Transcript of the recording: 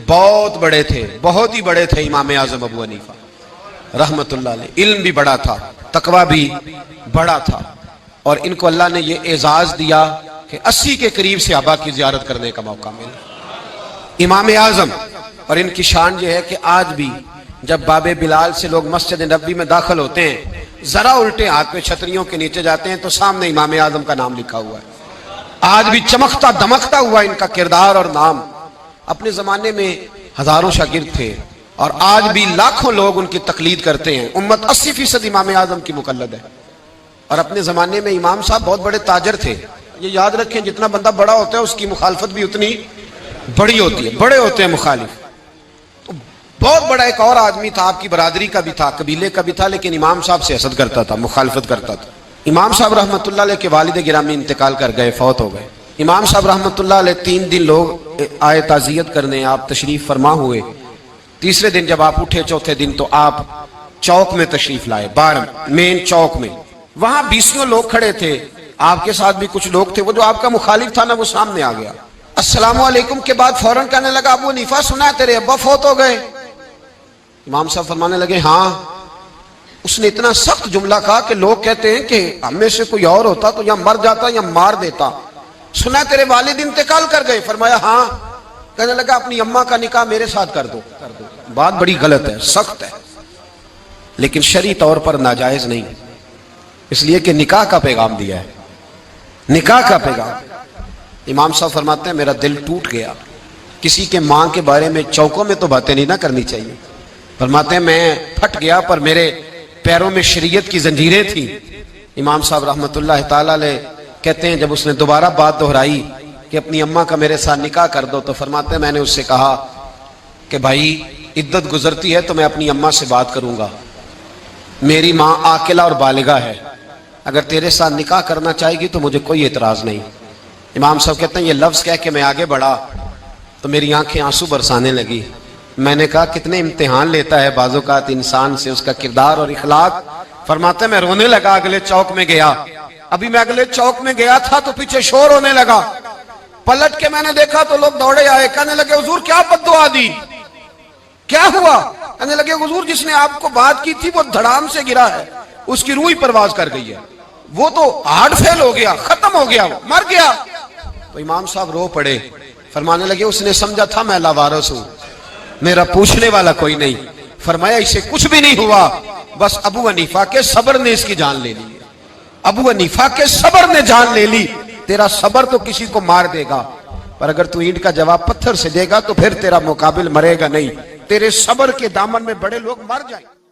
بہت بڑے تھے، بہت ہی بڑے تھے امام اعظم ابو حنیفہ رحمت اللہ علیہ. علم بھی بڑا تھا، تقوی بھی بڑا تھا، اور ان کو اللہ نے یہ اعزاز دیا کہ 80 کے قریب صحابہ کی زیارت کرنے کا موقع ملا. امام اعظم، اور ان کی شان یہ ہے کہ آج بھی جب باب بلال سے لوگ مسجد نبوی میں داخل ہوتے ہیں، ذرا الٹے ہاتھ پہ چھتریوں کے نیچے جاتے ہیں تو سامنے امام اعظم کا نام لکھا ہوا ہے. آج بھی چمکتا دمکتا ہوا ان کا کردار اور نام. اپنے زمانے میں ہزاروں شاگرد تھے اور آج بھی لاکھوں لوگ ان کی تقلید کرتے ہیں. امت 80% امام اعظم کی مقلد ہے. اور اپنے زمانے میں امام صاحب بہت بڑے تاجر تھے. یہ یاد رکھیں، جتنا بندہ بڑا ہوتا ہے اس کی مخالفت بھی اتنی بڑی ہوتی ہے. بڑے ہوتے ہیں مخالف. تو بہت بڑا ایک اور آدمی تھا، آپ کی برادری کا بھی تھا، قبیلے کا بھی تھا، لیکن امام صاحب سے حسد کرتا تھا، مخالفت کرتا تھا. امام صاحب رحمت اللہ علیہ کے والد گرامی انتقال کر گئے، فوت ہو گئے. امام صاحب رحمت اللہ علیہ 3 دن لوگ آئے تعزیت کرنے، آپ تشریف فرما ہوئے. تیسرے دن جب آپ اٹھے، چوتھے دن تو آپ چوک میں تشریف لائے، بار مین چوک میں. وہاں 20 لوگ کھڑے تھے، آپ کے ساتھ بھی کچھ لوگ تھے. وہ جو آپ کا مخالف تھا نا، وہ سامنے آ گیا. السلام علیکم کے بعد فوراً کہنے لگا، ابو حنیفہ سنا ہے تیرے ابا فوت ہو گئے؟ امام صاحب فرمانے لگے ہاں. اس نے اتنا سخت جملہ کہا کہ لوگ کہتے ہیں کہ ہم میں سے کوئی اور ہوتا تو یا مر جاتا یا مار دیتا. سنا تیرے والد انتقال کر گئے؟ فرمایا ہاں. کہنے لگا اپنی اماں کا نکاح میرے ساتھ کر دو. بات بڑی غلط ہے، سخت ہے، لیکن شرعی طور پر ناجائز نہیں، اس لیے کہ نکاح کا پیغام دیا ہے، نکاح کا پیغام. امام صاحب فرماتے ہیں میرا دل ٹوٹ گیا. کسی کے ماں کے بارے میں چوکوں میں تو باتیں نہیں نہ کرنی چاہیے. فرماتے ہیں میں پھٹ گیا، پر میرے پیروں میں شریعت کی زنجیریں تھیں. امام صاحب رحمت اللہ تعالی علیہ کہتے ہیں جب اس نے دوبارہ بات دہرائی کہ اپنی اماں کا میرے ساتھ نکاح کر دو، تو فرماتے ہیں میں نے اس سے کہا کہ بھائی عدت گزرتی ہے تو میں اپنی اماں سے بات کروں گا. میری ماں عاقلہ اور بالغہ ہے، اگر تیرے ساتھ نکاح کرنا چاہے گی تو مجھے کوئی اعتراض نہیں. امام صاحب کہتے ہیں یہ لفظ کہہ کے میں آگے بڑھا تو میری آنکھیں آنسو برسانے لگی. میں نے کہا کتنے امتحان لیتا ہے بعض اوقات انسان سے اس کا کردار اور اخلاق. فرماتے ہیں میں رونے لگا، اگلے چوک میں گیا. ابھی میں اگلے چوک میں گیا تھا تو پیچھے شور ہونے لگا. پلٹ کے میں نے دیکھا تو لوگ دوڑے آئے، کہنے لگے حضور کیا بد دعا دی، کیا ہوا؟ کہنے لگے حضور جس نے آپ کو بات کی تھی وہ دھڑام سے گرا ہے، اس کی روح ہی پرواز کر گئی ہے، وہ تو ہارٹ فیل ہو گیا، ختم ہو گیا، وہ مر گیا. تو امام صاحب رو پڑے. فرمانے لگے اس نے سمجھا تھا میں لاوارث ہوں، میرا پوچھنے والا کوئی نہیں. فرمایا اسے کچھ بھی نہیں ہوا، بس ابو حنیفہ کے صبر نے اس کی جان لے لی. ابو حنیفہ کے صبر نے جان لے لی. تیرا صبر تو کسی کو مار دے گا، پر اگر تو اینٹ کا جواب پتھر سے دے گا تو پھر تیرا مقابل مرے گا نہیں. تیرے صبر کے دامن میں بڑے لوگ مر جائیں.